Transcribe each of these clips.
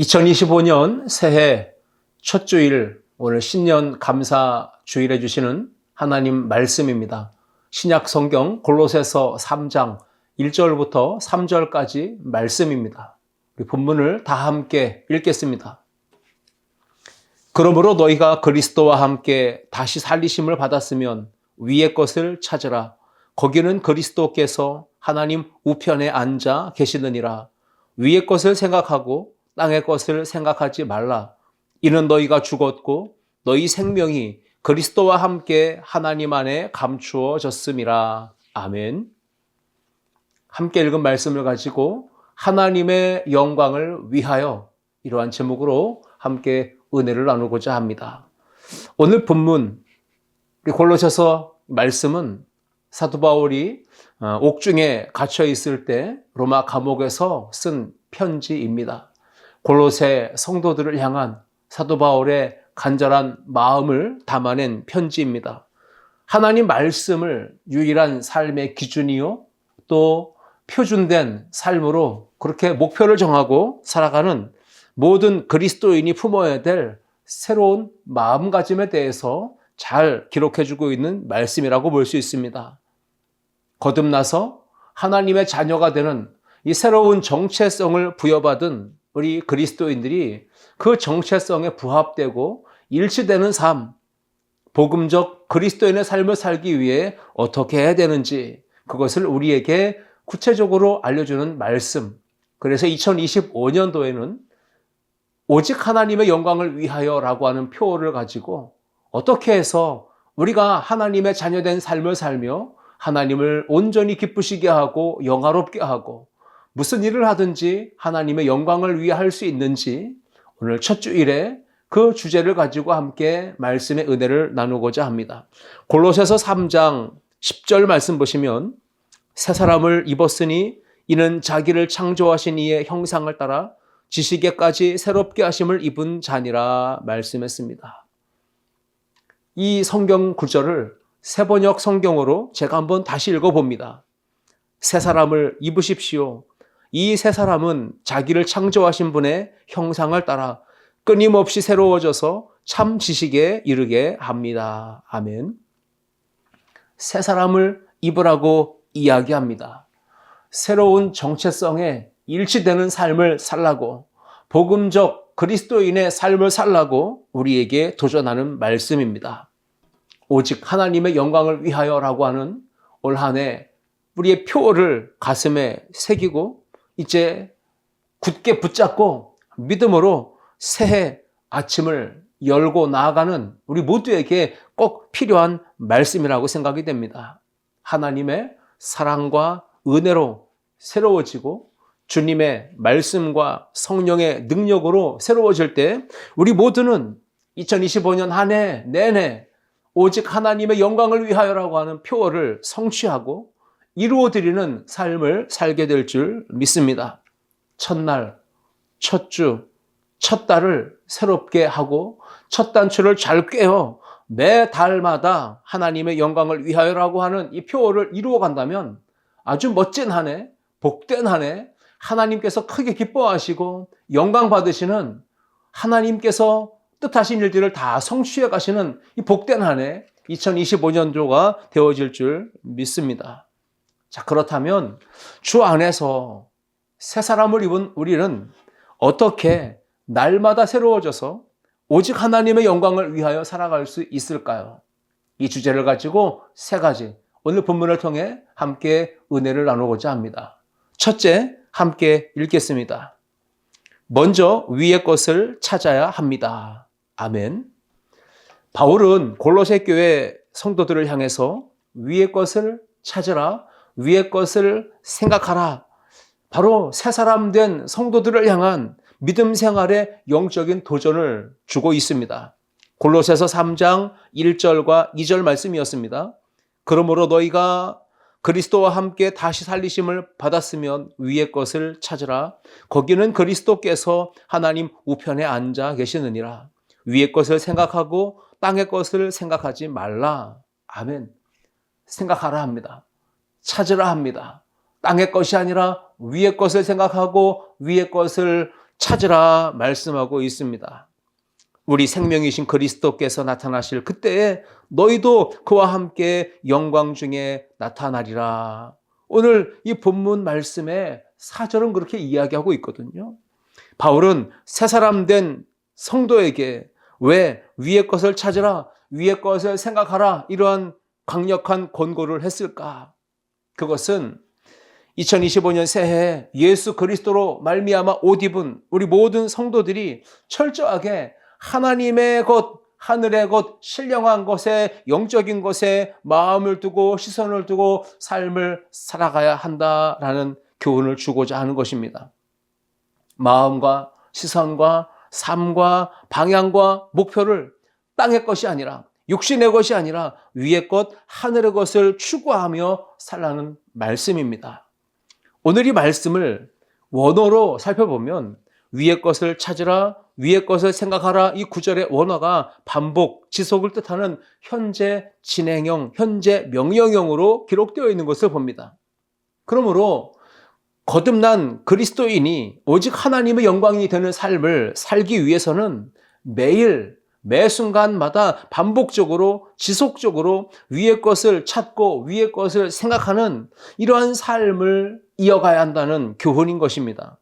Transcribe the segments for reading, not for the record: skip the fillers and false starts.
2025년 새해 첫 주일, 오늘 신년 감사 주일해 주시는 하나님 말씀입니다. 신약 성경 골로새서 3장 1절부터 3절까지 말씀입니다. 우리 본문을 다 함께 읽겠습니다. 그러므로 너희가 그리스도와 함께 다시 살리심을 받았으면 위의 것을 찾으라. 거기는 그리스도께서 하나님 우편에 앉아 계시느니라. 위의 것을 생각하고 땅의 것을 생각하지 말라. 이는 너희가 죽었고 너희 생명이 그리스도와 함께 하나님 안에 감추어졌음이라. 아멘. 함께 읽은 말씀을 가지고 하나님의 영광을 위하여, 이러한 제목으로 함께 은혜를 나누고자 합니다. 오늘 본문 우리 골로새서 말씀은 사도 바울이 옥중에 갇혀 있을 때 로마 감옥에서 쓴 편지입니다. 골로새 성도들을 향한 사도 바울의 간절한 마음을 담아낸 편지입니다. 하나님 말씀을 유일한 삶의 기준이요, 또 표준된 삶으로 그렇게 목표를 정하고 살아가는 모든 그리스도인이 품어야 될 새로운 마음가짐에 대해서 잘 기록해주고 있는 말씀이라고 볼 수 있습니다. 거듭나서 하나님의 자녀가 되는 이 새로운 정체성을 부여받은 우리 그리스도인들이 그 정체성에 부합되고 일치되는 삶, 복음적 그리스도인의 삶을 살기 위해 어떻게 해야 되는지, 그것을 우리에게 구체적으로 알려주는 말씀. 그래서 2025년도에는 오직 하나님의 영광을 위하여라고 하는 표어를 가지고 어떻게 해서 우리가 하나님의 자녀된 삶을 살며 하나님을 온전히 기쁘시게 하고 영화롭게 하고 무슨 일을 하든지 하나님의 영광을 위해 할 수 있는지, 오늘 첫 주일에 그 주제를 가지고 함께 말씀의 은혜를 나누고자 합니다. 골로새서 3장 10절 말씀 보시면, 새 사람을 입었으니 이는 자기를 창조하신 이의 형상을 따라 지식에까지 새롭게 하심을 입은 자니라 말씀했습니다. 이 성경 구절을 새번역 성경으로 제가 한번 다시 읽어봅니다. 새 사람을 입으십시오. 이 새 사람은 자기를 창조하신 분의 형상을 따라 끊임없이 새로워져서 참 지식에 이르게 합니다. 아멘. 새 사람을 입으라고 이야기합니다. 새로운 정체성에 일치되는 삶을 살라고, 복음적 그리스도인의 삶을 살라고 우리에게 도전하는 말씀입니다. 오직 하나님의 영광을 위하여라고 하는 올 한 해 우리의 표어를 가슴에 새기고 이제 굳게 붙잡고 믿음으로 새해 아침을 열고 나아가는 우리 모두에게 꼭 필요한 말씀이라고 생각이 됩니다. 하나님의 사랑과 은혜로 새로워지고 주님의 말씀과 성령의 능력으로 새로워질 때 우리 모두는 2025년 한 해 내내 오직 하나님의 영광을 위하여라고 하는 표어를 성취하고 이루어드리는 삶을 살게 될 줄 믿습니다. 첫날, 첫 주, 첫 달을 새롭게 하고 첫 단추를 잘 꿰어 매 달마다 하나님의 영광을 위하여라고 하는 이 표어를 이루어 간다면 아주 멋진 한 해, 복된 한 해, 하나님께서 크게 기뻐하시고 영광 받으시는, 하나님께서 뜻하신 일들을 다 성취해 가시는 이 복된 한 해, 2025년도가 되어질 줄 믿습니다. 자, 그렇다면 주 안에서 새 사람을 입은 우리는 어떻게 날마다 새로워져서 오직 하나님의 영광을 위하여 살아갈 수 있을까요? 이 주제를 가지고 세 가지, 오늘 본문을 통해 함께 은혜를 나누고자 합니다. 첫째, 함께 읽겠습니다. 먼저 위의 것을 찾아야 합니다. 아멘. 바울은 골로새 교회 성도들을 향해서 위의 것을 찾으라, 위의 것을 생각하라, 바로 새 사람 된 성도들을 향한 믿음 생활의 영적인 도전을 주고 있습니다. 골로새서 3장 1절과 2절 말씀이었습니다. 그러므로 너희가 그리스도와 함께 다시 살리심을 받았으면 위의 것을 찾으라. 거기는 그리스도께서 하나님 우편에 앉아 계시느니라. 위의 것을 생각하고 땅의 것을 생각하지 말라. 아멘. 생각하라 합니다. 찾으라 합니다. 땅의 것이 아니라 위의 것을 생각하고 위의 것을 찾으라 말씀하고 있습니다. 우리 생명이신 그리스도께서 나타나실 그때에 너희도 그와 함께 영광 중에 나타나리라. 오늘 이 본문 말씀에 4절은 그렇게 이야기하고 있거든요. 바울은 새 사람 된 성도에게 왜 위의 것을 찾으라, 위의 것을 생각하라 이러한 강력한 권고를 했을까? 그것은 2025년 새해에 예수 그리스도로 말미암아 옷 입은 우리 모든 성도들이 철저하게 하나님의 것, 하늘의 것, 신령한 것에, 영적인 것에 마음을 두고 시선을 두고 삶을 살아가야 한다라는 교훈을 주고자 하는 것입니다. 마음과 시선과 삶과 방향과 목표를 땅의 것이 아니라 육신의 것이 아니라 위의 것, 하늘의 것을 추구하며 살라는 말씀입니다. 오늘 이 말씀을 원어로 살펴보면 위의 것을 찾으라, 위의 것을 생각하라 이 구절의 원어가 반복, 지속을 뜻하는 현재 진행형, 현재 명령형으로 기록되어 있는 것을 봅니다. 그러므로 거듭난 그리스도인이 오직 하나님의 영광이 되는 삶을 살기 위해서는 매일 매 순간마다 반복적으로 지속적으로 위의 것을 찾고 위의 것을 생각하는 이러한 삶을 이어가야 한다는 교훈인 것입니다.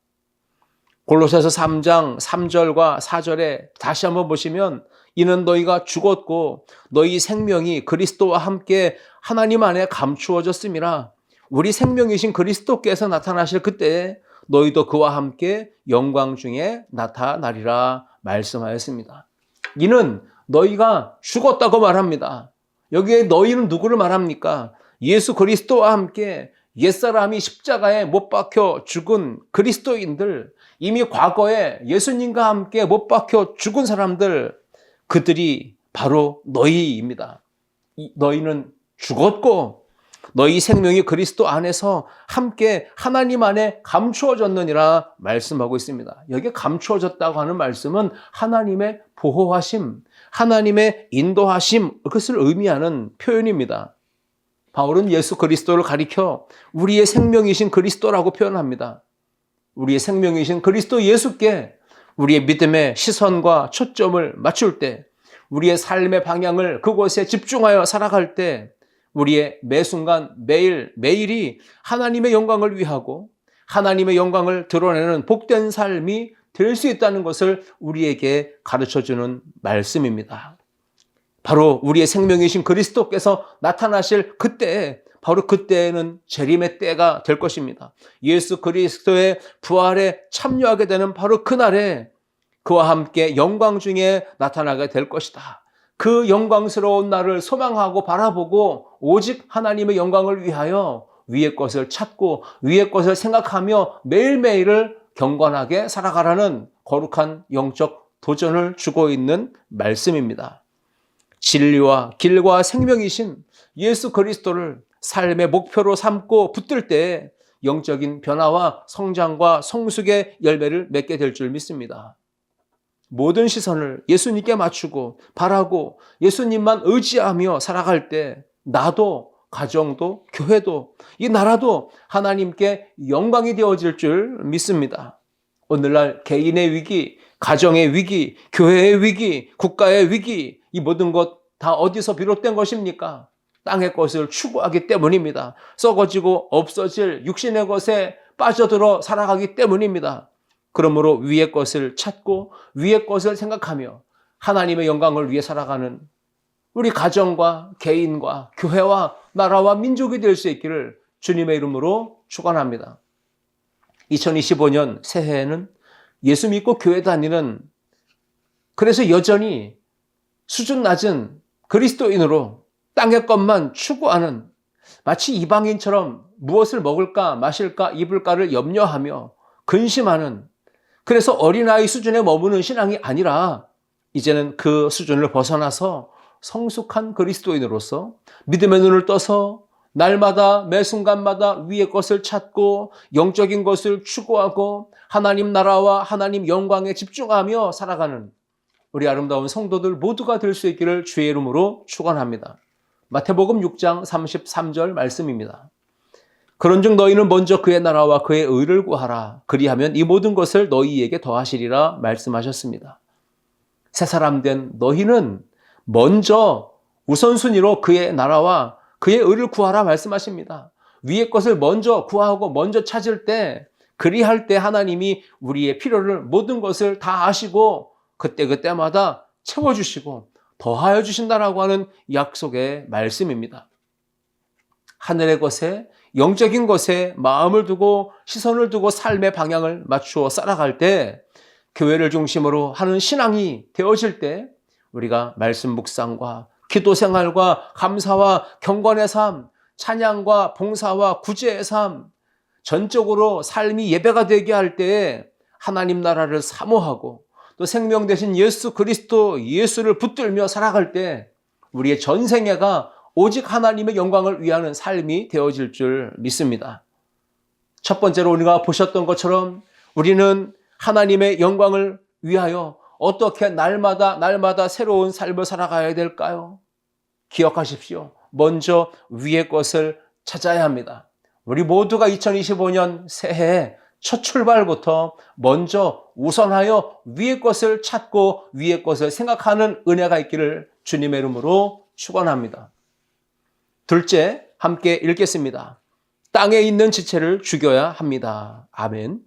골로새서 3장 3절과 4절에 다시 한번 보시면 이는 너희가 죽었고 너희 생명이 그리스도와 함께 하나님 안에 감추어졌음이라. 우리 생명이신 그리스도께서 나타나실 그때에 너희도 그와 함께 영광 중에 나타나리라 말씀하였습니다. 이는 너희가 죽었다고 말합니다. 여기에 너희는 누구를 말합니까? 예수 그리스도와 함께 옛사람이 십자가에 못 박혀 죽은 그리스도인들, 이미 과거에 예수님과 함께 못 박혀 죽은 사람들, 그들이 바로 너희입니다. 너희는 죽었고 너희 생명이 그리스도 안에서 함께 하나님 안에 감추어졌느니라 말씀하고 있습니다. 여기에 감추어졌다고 하는 말씀은 하나님의 보호하심, 하나님의 인도하심, 그것을 의미하는 표현입니다. 바울은 예수 그리스도를 가리켜 우리의 생명이신 그리스도라고 표현합니다. 우리의 생명이신 그리스도 예수께 우리의 믿음의 시선과 초점을 맞출 때, 우리의 삶의 방향을 그곳에 집중하여 살아갈 때 우리의 매 순간 매일이 하나님의 영광을 위하고 하나님의 영광을 드러내는 복된 삶이 될 수 있다는 것을 우리에게 가르쳐주는 말씀입니다. 바로 우리의 생명이신 그리스도께서 나타나실 그때에, 바로 그때에는 재림의 때가 될 것입니다. 예수 그리스도의 부활에 참여하게 되는 바로 그날에 그와 함께 영광 중에 나타나게 될 것이다. 그 영광스러운 날을 소망하고 바라보고 오직 하나님의 영광을 위하여 위의 것을 찾고 위의 것을 생각하며 매일매일을 경건하게 살아가라는 거룩한 영적 도전을 주고 있는 말씀입니다. 진리와 길과 생명이신 예수 그리스도를 삶의 목표로 삼고 붙들 때 영적인 변화와 성장과 성숙의 열매를 맺게 될 줄 믿습니다. 모든 시선을 예수님께 맞추고 바라고 예수님만 의지하며 살아갈 때 나도, 가정도, 교회도, 이 나라도 하나님께 영광이 되어질 줄 믿습니다. 오늘날 개인의 위기, 가정의 위기, 교회의 위기, 국가의 위기, 이 모든 것 다 어디서 비롯된 것입니까? 땅의 것을 추구하기 때문입니다. 썩어지고 없어질 육신의 것에 빠져들어 살아가기 때문입니다. 그러므로 위의 것을 찾고 위의 것을 생각하며 하나님의 영광을 위해 살아가는 우리 가정과 개인과 교회와 나라와 민족이 될 수 있기를 주님의 이름으로 축원합니다. 2025년 새해에는 예수 믿고 교회 다니는, 그래서 여전히 수준 낮은 그리스도인으로 땅의 것만 추구하는, 마치 이방인처럼 무엇을 먹을까 마실까 입을까를 염려하며 근심하는, 그래서 어린아이 수준에 머무는 신앙이 아니라 이제는 그 수준을 벗어나서 성숙한 그리스도인으로서 믿음의 눈을 떠서 날마다 매 순간마다 위의 것을 찾고 영적인 것을 추구하고 하나님 나라와 하나님 영광에 집중하며 살아가는 우리 아름다운 성도들 모두가 될 수 있기를 주의 이름으로 축원합니다. 마태복음 6장 33절 말씀입니다. 그런즉 너희는 먼저 그의 나라와 그의 의를 구하라. 그리하면 이 모든 것을 너희에게 더하시리라 말씀하셨습니다. 새 사람 된 너희는 먼저 우선순위로 그의 나라와 그의 의를 구하라 말씀하십니다. 위의 것을 먼저 구하고 먼저 찾을 때, 그리할 때 하나님이 우리의 필요를 모든 것을 다 아시고 그때그때마다 채워주시고 더하여 주신다라고 하는 약속의 말씀입니다. 하늘의 것에, 영적인 것에 마음을 두고 시선을 두고 삶의 방향을 맞추어 살아갈 때, 교회를 중심으로 하는 신앙이 되어질 때 우리가 말씀 묵상과 기도 생활과 감사와 경건의 삶, 찬양과 봉사와 구제의 삶, 전적으로 삶이 예배가 되게 할 때에 하나님 나라를 사모하고 또 생명 되신 예수 그리스도 예수를 붙들며 살아갈 때 우리의 전생애가 오직 하나님의 영광을 위하는 삶이 되어질 줄 믿습니다. 첫 번째로 우리가 보셨던 것처럼 우리는 하나님의 영광을 위하여 어떻게 날마다 새로운 삶을 살아가야 될까요? 기억하십시오. 먼저 위의 것을 찾아야 합니다. 우리 모두가 2025년 새해 첫 출발부터 먼저 우선하여 위의 것을 찾고 위의 것을 생각하는 은혜가 있기를 주님의 이름으로 축원합니다. 둘째, 함께 읽겠습니다. 땅에 있는 지체를 죽여야 합니다. 아멘.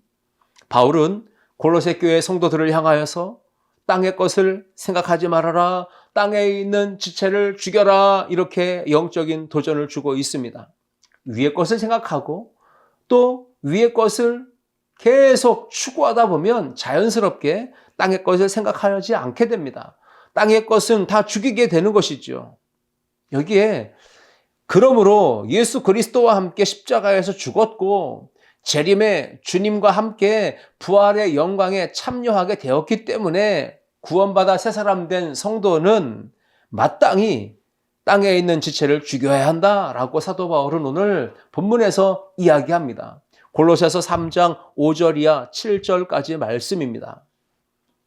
바울은 골로새 교회 성도들을 향하여서 땅의 것을 생각하지 말아라, 땅에 있는 지체를 죽여라, 이렇게 영적인 도전을 주고 있습니다. 위의 것을 생각하고 또 위의 것을 계속 추구하다 보면 자연스럽게 땅의 것을 생각하지 않게 됩니다. 땅의 것은 다 죽이게 되는 것이죠. 여기에 그러므로 예수 그리스도와 함께 십자가에서 죽었고 재림의 주님과 함께 부활의 영광에 참여하게 되었기 때문에 구원받아 새 사람 된 성도는 마땅히 땅에 있는 지체를 죽여야 한다라고 사도 바울은 오늘 본문에서 이야기합니다. 골로새서 3장 5절 이하 7절까지 말씀입니다.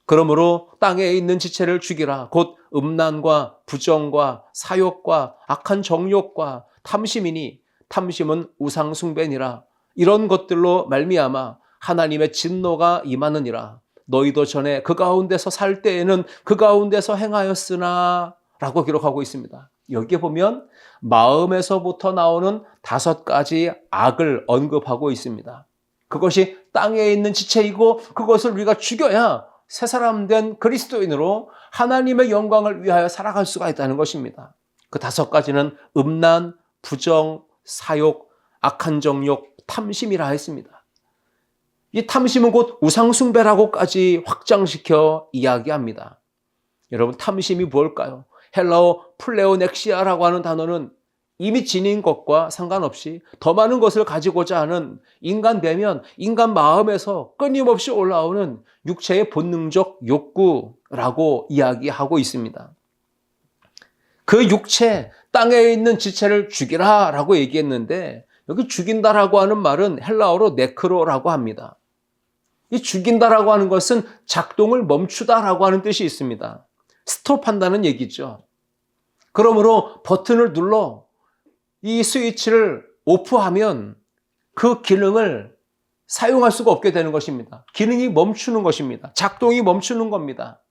그러므로 땅에 있는 지체를 죽이라. 곧 음란과 부정과 사욕과 악한 정욕과 탐심이니 탐심은 우상 숭배니라. 이런 것들로 말미암아 하나님의 진노가 임하느니라. 너희도 전에 그 가운데서 살 때에는 그 가운데서 행하였으나 라고 기록하고 있습니다. 여기에 보면 마음에서부터 나오는 5가지 악을 언급하고 있습니다. 그것이 땅에 있는 지체이고 그것을 우리가 죽여야 새 사람 된 그리스도인으로 하나님의 영광을 위하여 살아갈 수가 있다는 것입니다. 그 5가지는 음란, 부정, 사욕, 악한 정욕, 탐심이라 했습니다. 이 탐심은 곧 우상숭배라고까지 확장시켜 이야기합니다. 여러분, 탐심이 뭘까요? 헬라어 플레오넥시아라고 하는 단어는 이미 지닌 것과 상관없이 더 많은 것을 가지고자 하는 인간 내면, 인간 마음에서 끊임없이 올라오는 육체의 본능적 욕구라고 이야기하고 있습니다. 그 육체, 땅에 있는 지체를 죽이라 라고 얘기했는데 여기 죽인다라고 하는 말은 헬라어로 네크로라고 합니다. 이 죽인다라고 하는 것은 작동을 멈추다라고 하는 뜻이 있습니다. 스톱한다는 얘기죠. 그러므로 버튼을 눌러 이 스위치를 오프하면 그 기능을 사용할 수가 없게 되는 것입니다. 기능이 멈추는 것입니다. 작동이 멈추는 겁니다.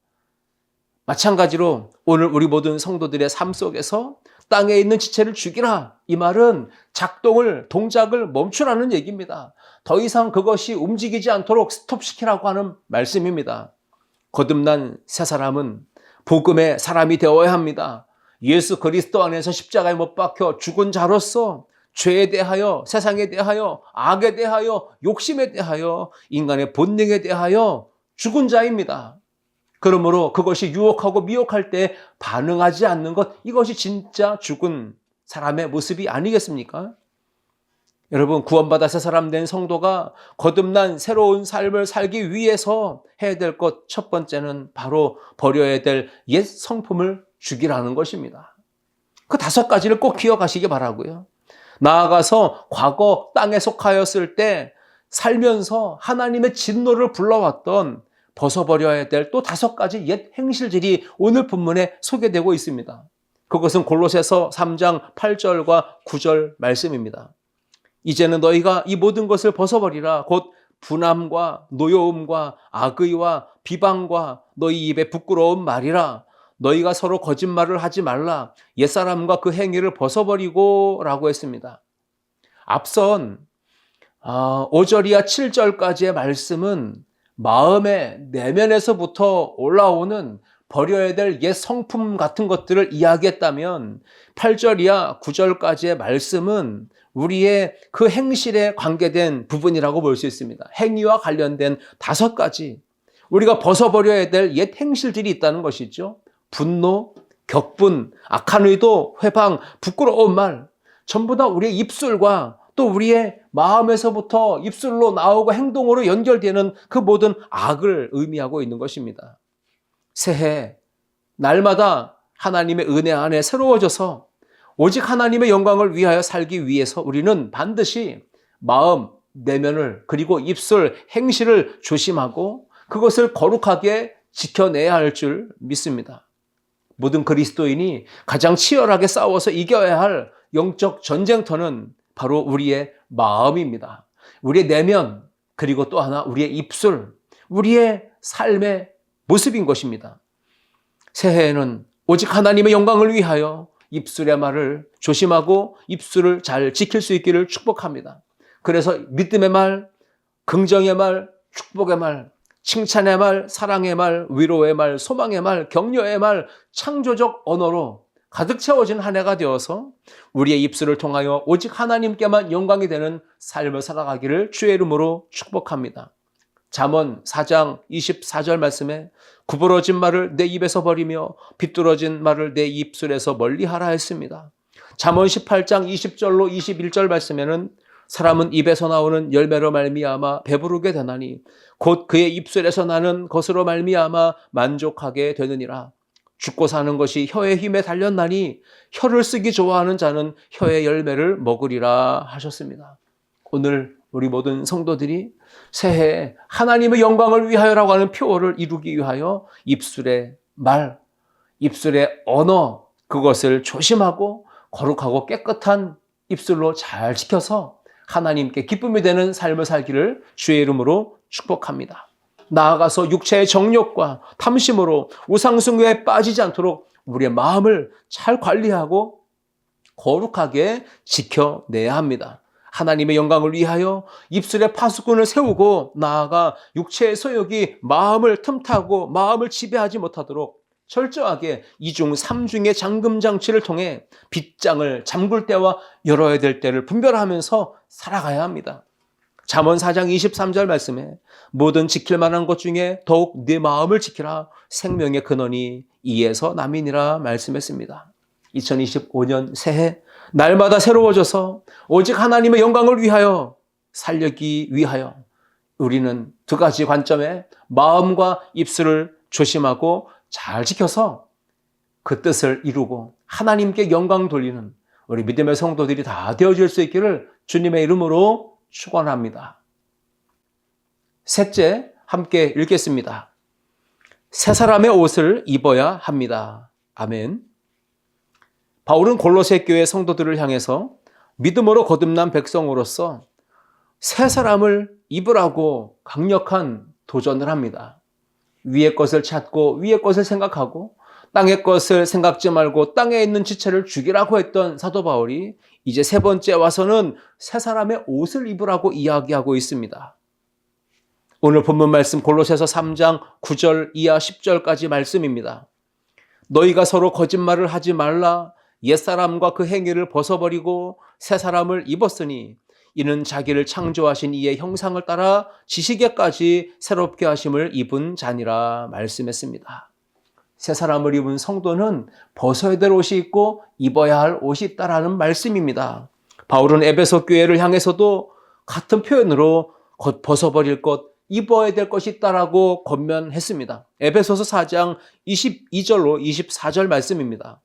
마찬가지로 오늘 우리 모든 성도들의 삶 속에서 땅에 있는 지체를 죽이라. 이 말은 작동을, 동작을 멈추라는 얘기입니다. 더 이상 그것이 움직이지 않도록 스톱시키라고 하는 말씀입니다. 거듭난 새 사람은 복음의 사람이 되어야 합니다. 예수 그리스도 안에서 십자가에 못 박혀 죽은 자로서 죄에 대하여, 세상에 대하여, 악에 대하여, 욕심에 대하여, 인간의 본능에 대하여 죽은 자입니다. 그러므로 그것이 유혹하고 미혹할 때 반응하지 않는 것, 이것이 진짜 죽은 사람의 모습이 아니겠습니까? 여러분, 구원받아 새 사람 된 성도가 거듭난 새로운 삶을 살기 위해서 해야 될 것 첫 번째는 바로 버려야 될 옛 성품을 죽이라는 것입니다. 그 5가지를 꼭 기억하시기 바라고요. 나아가서 과거 땅에 속하였을 때 살면서 하나님의 진노를 불러왔던 벗어버려야 될 또 5가지 옛 행실들이 오늘 본문에 소개되고 있습니다. 그것은 골로새서 3장 8절과 9절 말씀입니다. 이제는 너희가 이 모든 것을 벗어버리라. 곧 분함과 노여움과 악의와 비방과 너희 입에 부끄러운 말이라. 너희가 서로 거짓말을 하지 말라. 옛사람과 그 행위를 벗어버리고 라고 했습니다. 앞선 5절이야 7절까지의 말씀은 마음의 내면에서부터 올라오는 버려야 될 옛 성품 같은 것들을 이야기했다면 8절이야 9절까지의 말씀은 우리의 그 행실에 관계된 부분이라고 볼 수 있습니다. 행위와 관련된 5가지 우리가 벗어버려야 될 옛 행실들이 있다는 것이죠. 분노, 격분, 악한 의도, 회방, 부끄러운 말 전부 다 우리의 입술과 또 우리의 마음에서부터 입술로 나오고 행동으로 연결되는 그 모든 악을 의미하고 있는 것입니다. 새해 날마다 하나님의 은혜 안에 새로워져서 오직 하나님의 영광을 위하여 살기 위해서 우리는 반드시 마음, 내면을 그리고 입술, 행실을 조심하고 그것을 거룩하게 지켜내야 할 줄 믿습니다. 모든 그리스도인이 가장 치열하게 싸워서 이겨야 할 영적 전쟁터는 바로 우리의 마음입니다. 우리의 내면 그리고 또 하나 우리의 입술, 우리의 삶의 모습인 것입니다. 새해에는 오직 하나님의 영광을 위하여 입술의 말을 조심하고 입술을 잘 지킬 수 있기를 축복합니다. 그래서 믿음의 말, 긍정의 말, 축복의 말, 칭찬의 말, 사랑의 말, 위로의 말, 소망의 말, 격려의 말, 창조적 언어로 가득 채워진 한 해가 되어서 우리의 입술을 통하여 오직 하나님께만 영광이 되는 삶을 살아가기를 주의 이름으로 축복합니다. 잠언 4장 24절 말씀에 구부러진 말을 내 입에서 버리며 비뚤어진 말을 내 입술에서 멀리하라 했습니다. 잠언 18장 20절로 21절 말씀에는 사람은 입에서 나오는 열매로 말미암아 배부르게 되나니 곧 그의 입술에서 나는 것으로 말미암아 만족하게 되느니라. 죽고 사는 것이 혀의 힘에 달렸나니 혀를 쓰기 좋아하는 자는 혀의 열매를 먹으리라 하셨습니다. 오늘 우리 모든 성도들이 새해에 하나님의 영광을 위하여라고 하는 표어를 이루기 위하여 입술의 말, 입술의 언어 그것을 조심하고 거룩하고 깨끗한 입술로 잘 지켜서 하나님께 기쁨이 되는 삶을 살기를 주의 이름으로 축복합니다. 나아가서 육체의 정욕과 탐심으로 우상숭배에 빠지지 않도록 우리의 마음을 잘 관리하고 거룩하게 지켜내야 합니다. 하나님의 영광을 위하여 입술에 파수꾼을 세우고 나아가 육체의 소욕이 마음을 틈타고 마음을 지배하지 못하도록 철저하게 이중 삼중의 잠금 장치를 통해 빗장을 잠글 때와 열어야 될 때를 분별하면서 살아가야 합니다. 잠언 4장 23절 말씀에 모든 지킬 만한 것 중에 더욱 네 마음을 지키라 생명의 근원이 이에서 남이니라 말씀했습니다. 2025년 새해 날마다 새로워져서 오직 하나님의 영광을 위하여 살기 위하여 우리는 2가지 관점에 마음과 입술을 조심하고 잘 지켜서 그 뜻을 이루고 하나님께 영광 돌리는 우리 믿음의 성도들이 다 되어질 수 있기를 주님의 이름으로 축원합니다. 셋째, 함께 읽겠습니다. 새 사람의 옷을 입어야 합니다. 아멘. 바울은 골로새 교회 성도들을 향해서 믿음으로 거듭난 백성으로서 새 사람을 입으라고 강력한 도전을 합니다. 위의 것을 찾고 위의 것을 생각하고 땅의 것을 생각지 말고 땅에 있는 지체를 죽이라고 했던 사도 바울이 이제 3번째 와서는 새 사람의 옷을 입으라고 이야기하고 있습니다. 오늘 본문 말씀 골로새서 3장 9절 이하 10절까지 말씀입니다. 너희가 서로 거짓말을 하지 말라. 옛사람과 그 행위를 벗어버리고 새 사람을 입었으니 이는 자기를 창조하신 이의 형상을 따라 지식에까지 새롭게 하심을 입은 자니라 말씀했습니다. 새 사람을 입은 성도는 벗어야 될 옷이 있고 입어야 할 옷이 있다라는 말씀입니다. 바울은 에베소 교회를 향해서도 같은 표현으로 벗어버릴 것, 입어야 될 것이 있다라고 권면했습니다. 에베소서 4장 22절로 24절 말씀입니다.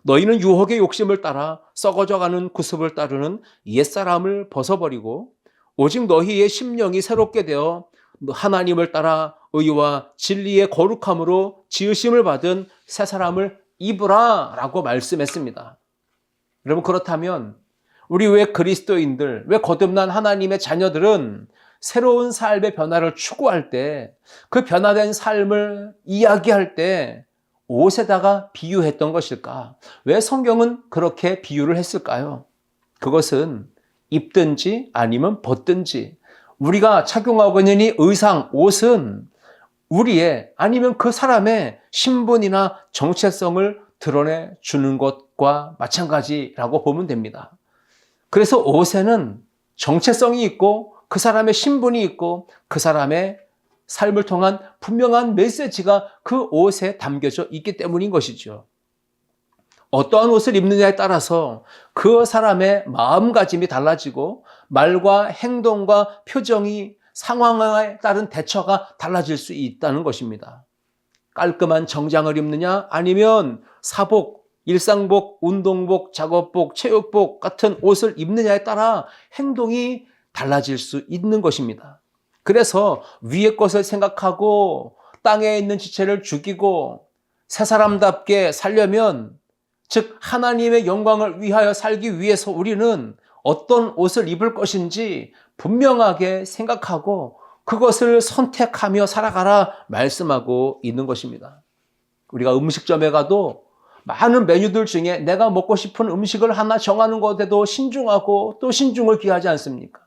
너희는 유혹의 욕심을 따라 썩어져가는 구습을 따르는 옛사람을 벗어버리고 오직 너희의 심령이 새롭게 되어 하나님을 따라 의와 진리의 거룩함으로 지으심을 받은 새 사람을 입으라 라고 말씀했습니다. 여러분, 그렇다면 우리 왜 그리스도인들, 왜 거듭난 하나님의 자녀들은 새로운 삶의 변화를 추구할 때, 그 변화된 삶을 이야기할 때 옷에다가 비유했던 것일까? 왜 성경은 그렇게 비유를 했을까요? 그것은 입든지 아니면 벗든지 우리가 착용하고 있는 이 의상, 옷은 우리의 아니면 그 사람의 신분이나 정체성을 드러내 주는 것과 마찬가지라고 보면 됩니다. 그래서 옷에는 정체성이 있고 그 사람의 신분이 있고 그 사람의 삶을 통한 분명한 메시지가 그 옷에 담겨져 있기 때문인 것이죠. 어떠한 옷을 입느냐에 따라서 그 사람의 마음가짐이 달라지고 말과 행동과 표정이 상황에 따른 대처가 달라질 수 있다는 것입니다. 깔끔한 정장을 입느냐 아니면 사복, 일상복, 운동복, 작업복, 체육복 같은 옷을 입느냐에 따라 행동이 달라질 수 있는 것입니다. 그래서 위의 것을 생각하고 땅에 있는 지체를 죽이고 새 사람답게 살려면, 즉 하나님의 영광을 위하여 살기 위해서 우리는 어떤 옷을 입을 것인지 분명하게 생각하고 그것을 선택하며 살아가라 말씀하고 있는 것입니다. 우리가 음식점에 가도 많은 메뉴들 중에 내가 먹고 싶은 음식을 하나 정하는 것에도 신중하고 또 신중을 기하지 않습니까?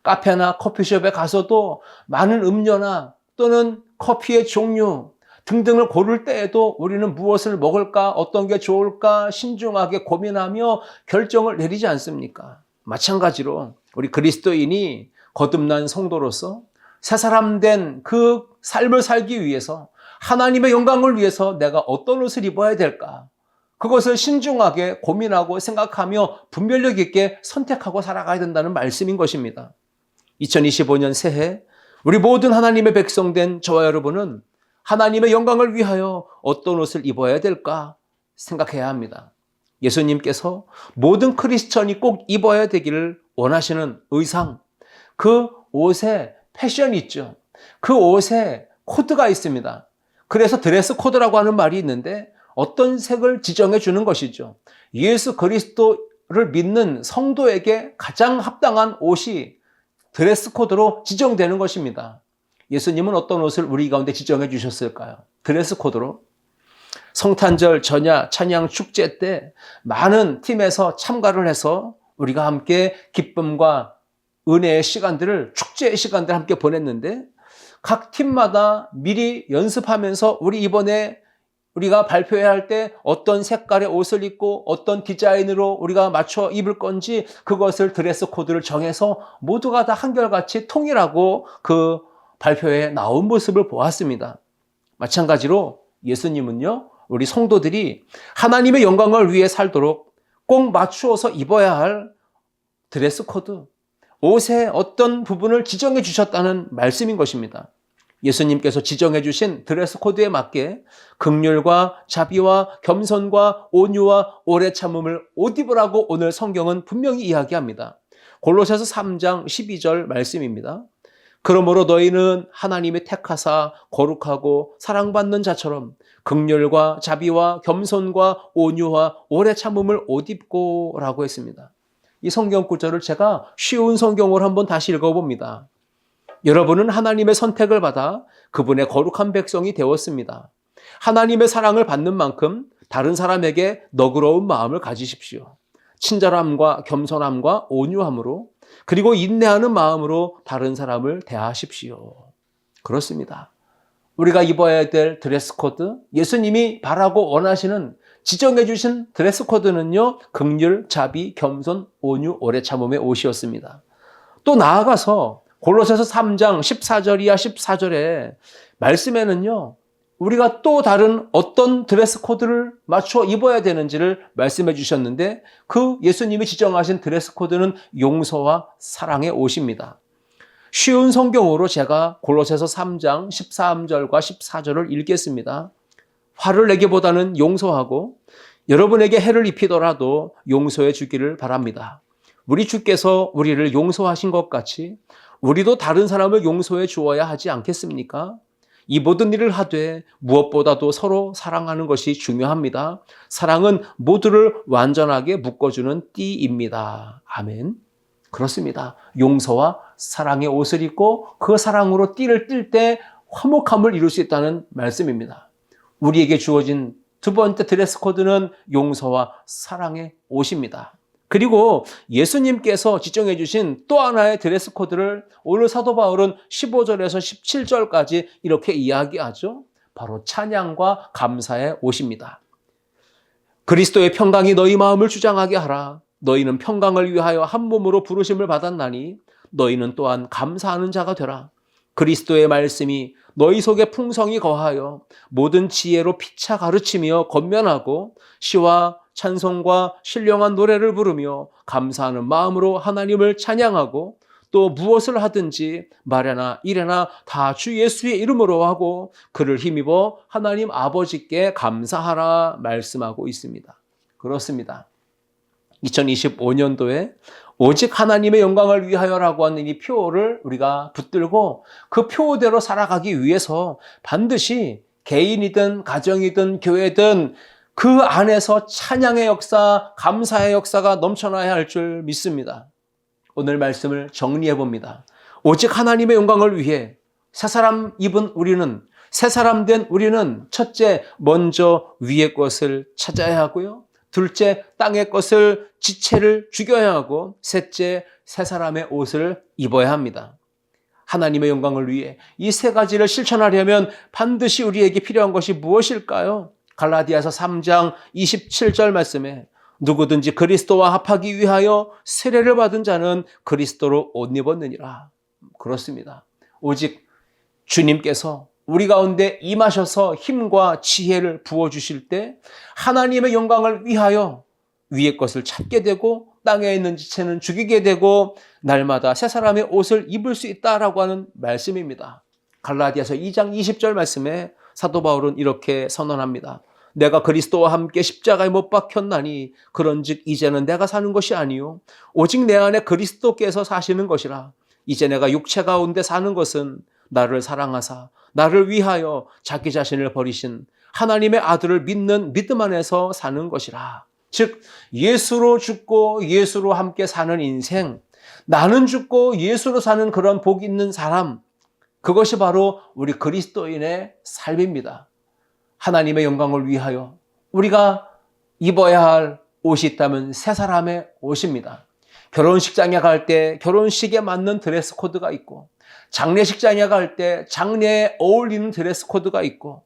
카페나 커피숍에 가서도 많은 음료나 또는 커피의 종류 등등을 고를 때에도 우리는 무엇을 먹을까, 어떤 게 좋을까 신중하게 고민하며 결정을 내리지 않습니까? 마찬가지로 우리 그리스도인이 거듭난 성도로서 새 사람 된 그 삶을 살기 위해서, 하나님의 영광을 위해서 내가 어떤 옷을 입어야 될까? 그것을 신중하게 고민하고 생각하며 분별력 있게 선택하고 살아가야 된다는 말씀인 것입니다. 2025년 새해 우리 모든 하나님의 백성된 저와 여러분은 하나님의 영광을 위하여 어떤 옷을 입어야 될까 생각해야 합니다. 예수님께서 모든 크리스천이 꼭 입어야 되기를 원하시는 의상, 그 옷에 패션이 있죠. 그 옷에 코드가 있습니다. 그래서 드레스 코드라고 하는 말이 있는데 어떤 색을 지정해 주는 것이죠. 예수 그리스도를 믿는 성도에게 가장 합당한 옷이 드레스 코드로 지정되는 것입니다. 예수님은 어떤 옷을 우리 가운데 지정해 주셨을까요? 드레스 코드로. 성탄절 전야 찬양 축제 때 많은 팀에서 참가를 해서 우리가 함께 기쁨과 은혜의 시간들을, 축제의 시간들을 함께 보냈는데 각 팀마다 미리 연습하면서 우리 이번에 우리가 발표해야 할 때 어떤 색깔의 옷을 입고 어떤 디자인으로 우리가 맞춰 입을 건지 그것을 드레스 코드를 정해서 모두가 다 한결같이 통일하고 그 발표에 나온 모습을 보았습니다. 마찬가지로 예수님은요, 우리 성도들이 하나님의 영광을 위해 살도록 꼭 맞추어서 입어야 할 드레스 코드, 옷의 어떤 부분을 지정해 주셨다는 말씀인 것입니다. 예수님께서 지정해 주신 드레스 코드에 맞게 긍휼과 자비와 겸손과 온유와 오래 참음을 옷 입으라고 오늘 성경은 분명히 이야기합니다. 골로새서 3장 12절 말씀입니다. 그러므로 너희는 하나님의 택하사 거룩하고 사랑받는 자처럼 긍휼과 자비와 겸손과 온유와 오래 참음을 옷 입고 라고 했습니다. 이 성경 구절을 제가 쉬운 성경으로 한번 다시 읽어봅니다. 여러분은 하나님의 선택을 받아 그분의 거룩한 백성이 되었습니다. 하나님의 사랑을 받는 만큼 다른 사람에게 너그러운 마음을 가지십시오. 친절함과 겸손함과 온유함으로, 그리고 인내하는 마음으로 다른 사람을 대하십시오. 그렇습니다. 우리가 입어야 될 드레스 코드, 예수님이 바라고 원하시는 지정해 주신 드레스 코드는요, 긍휼, 자비, 겸손, 온유, 오래 참음의 옷이었습니다. 또 나아가서 골로새서 3장 14절 이하 14절에 말씀에는요, 우리가 또 다른 어떤 드레스 코드를 맞춰 입어야 되는지를 말씀해 주셨는데 그 예수님이 지정하신 드레스 코드는 용서와 사랑의 옷입니다. 쉬운 성경으로 제가 골로새서 3장 13절과 14절을 읽겠습니다. 화를 내기보다는 용서하고 여러분에게 해를 입히더라도 용서해 주기를 바랍니다. 우리 주께서 우리를 용서하신 것 같이 우리도 다른 사람을 용서해 주어야 하지 않겠습니까? 이 모든 일을 하되 무엇보다도 서로 사랑하는 것이 중요합니다. 사랑은 모두를 완전하게 묶어주는 띠입니다. 아멘. 그렇습니다. 용서와 사랑의 옷을 입고 그 사랑으로 띠를 띨 때 화목함을 이룰 수 있다는 말씀입니다. 우리에게 주어진 두 번째 드레스 코드는 용서와 사랑의 옷입니다. 그리고 예수님께서 지정해 주신 또 하나의 드레스 코드를 오늘 사도 바울은 15절에서 17절까지 이렇게 이야기하죠. 바로 찬양과 감사의 옷입니다. 그리스도의 평강이 너희 마음을 주장하게 하라. 너희는 평강을 위하여 한 몸으로 부르심을 받았나니 너희는 또한 감사하는 자가 되라. 그리스도의 말씀이 너희 속에 풍성히 거하여 모든 지혜로 피차 가르치며 권면하고 시와 찬송과 신령한 노래를 부르며 감사하는 마음으로 하나님을 찬양하고 또 무엇을 하든지 말이나 이래나 다 주 예수의 이름으로 하고 그를 힘입어 하나님 아버지께 감사하라 말씀하고 있습니다. 그렇습니다. 2025년도에 오직 하나님의 영광을 위하여라고 하는 이 표를 우리가 붙들고 그 표대로 살아가기 위해서 반드시 개인이든 가정이든 교회든 그 안에서 찬양의 역사, 감사의 역사가 넘쳐나야 할 줄 믿습니다. 오늘 말씀을 정리해 봅니다. 오직 하나님의 영광을 위해 새 사람 입은 우리는, 새 사람 된 우리는 첫째, 먼저 위의 것을 찾아야 하고요. 둘째, 땅의 것을 지체를 죽여야 하고 셋째, 새 사람의 옷을 입어야 합니다. 하나님의 영광을 위해 이 세 가지를 실천하려면 반드시 우리에게 필요한 것이 무엇일까요? 갈라디아서 3장 27절 말씀에 누구든지 그리스도와 합하기 위하여 세례를 받은 자는 그리스도로 옷 입었느니라. 그렇습니다. 오직 주님께서 우리 가운데 임하셔서 힘과 지혜를 부어주실 때 하나님의 영광을 위하여 위의 것을 찾게 되고 땅에 있는 지체는 죽이게 되고 날마다 새 사람의 옷을 입을 수 있다라고 하는 말씀입니다. 갈라디아서 2장 20절 말씀에 사도 바울은 이렇게 선언합니다. 내가 그리스도와 함께 십자가에 못 박혔나니 그런즉 이제는 내가 사는 것이 아니요 오직 내 안에 그리스도께서 사시는 것이라. 이제 내가 육체 가운데 사는 것은 나를 사랑하사 나를 위하여 자기 자신을 버리신 하나님의 아들을 믿는 믿음 안에서 사는 것이라. 즉 예수로 죽고 예수로 함께 사는 인생, 나는 죽고 예수로 사는 그런 복 있는 사람, 그것이 바로 우리 그리스도인의 삶입니다. 하나님의 영광을 위하여 우리가 입어야 할 옷이 있다면 새 사람의 옷입니다. 결혼식장에 갈 때 결혼식에 맞는 드레스 코드가 있고 장례식장에 갈 때 장례에 어울리는 드레스 코드가 있고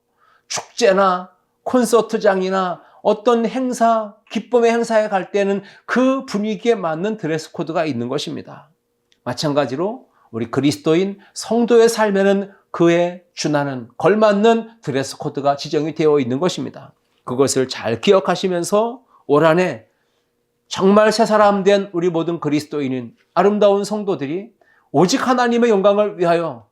축제나 콘서트장이나 어떤 행사, 기쁨의 행사에 갈 때는 그 분위기에 맞는 드레스 코드가 있는 것입니다. 마찬가지로 우리 그리스도인 성도의 삶에는 그에 준하는 걸맞는 드레스 코드가 지정이 되어 있는 것입니다. 그것을 잘 기억하시면서 올 한 해 정말 새 사람 된 우리 모든 그리스도인인 아름다운 성도들이 오직 하나님의 영광을 위하여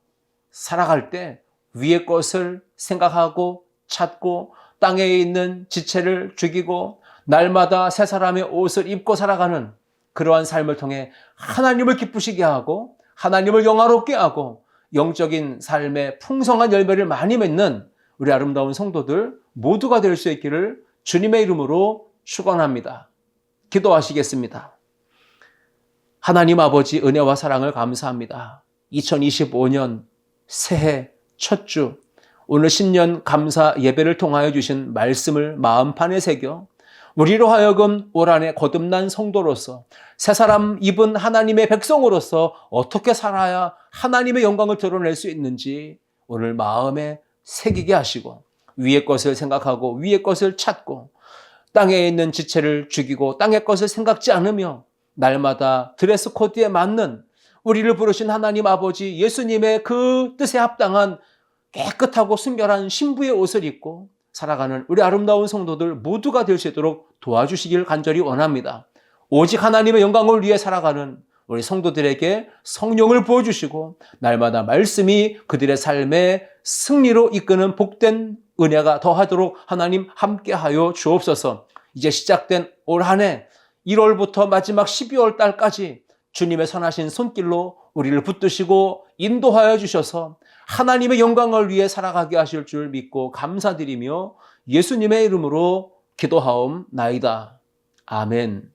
살아갈 때 위의 것을 생각하고 찾고 땅에 있는 지체를 죽이고 날마다 새 사람의 옷을 입고 살아가는 그러한 삶을 통해 하나님을 기쁘시게 하고 하나님을 영화롭게 하고 영적인 삶의 풍성한 열매를 많이 맺는 우리 아름다운 성도들 모두가 될 수 있기를 주님의 이름으로 축원합니다. 기도하시겠습니다. 하나님 아버지 은혜와 사랑을 감사합니다. 2025년 새해 첫 주 오늘 신년 감사 예배를 통하여 주신 말씀을 마음판에 새겨 우리로 하여금 올 한 해 거듭난 성도로서 새 사람 입은 하나님의 백성으로서 어떻게 살아야 하나님의 영광을 드러낼 수 있는지 오늘 마음에 새기게 하시고 위의 것을 생각하고 위의 것을 찾고 땅에 있는 지체를 죽이고 땅의 것을 생각지 않으며 날마다 드레스 코드에 맞는 우리를 부르신 하나님 아버지 예수님의 그 뜻에 합당한 깨끗하고 순결한 신부의 옷을 입고 살아가는 우리 아름다운 성도들 모두가 될 수 있도록 도와주시길 간절히 원합니다. 오직 하나님의 영광을 위해 살아가는 우리 성도들에게 성령을 부어주시고 날마다 말씀이 그들의 삶에 승리로 이끄는 복된 은혜가 더하도록 하나님 함께하여 주옵소서. 이제 시작된 올 한 해 1월부터 마지막 12월 달까지 주님의 선하신 손길로 우리를 붙드시고 인도하여 주셔서 하나님의 영광을 위해 살아가게 하실 줄 믿고 감사드리며 예수님의 이름으로 기도하옵나이다. 아멘.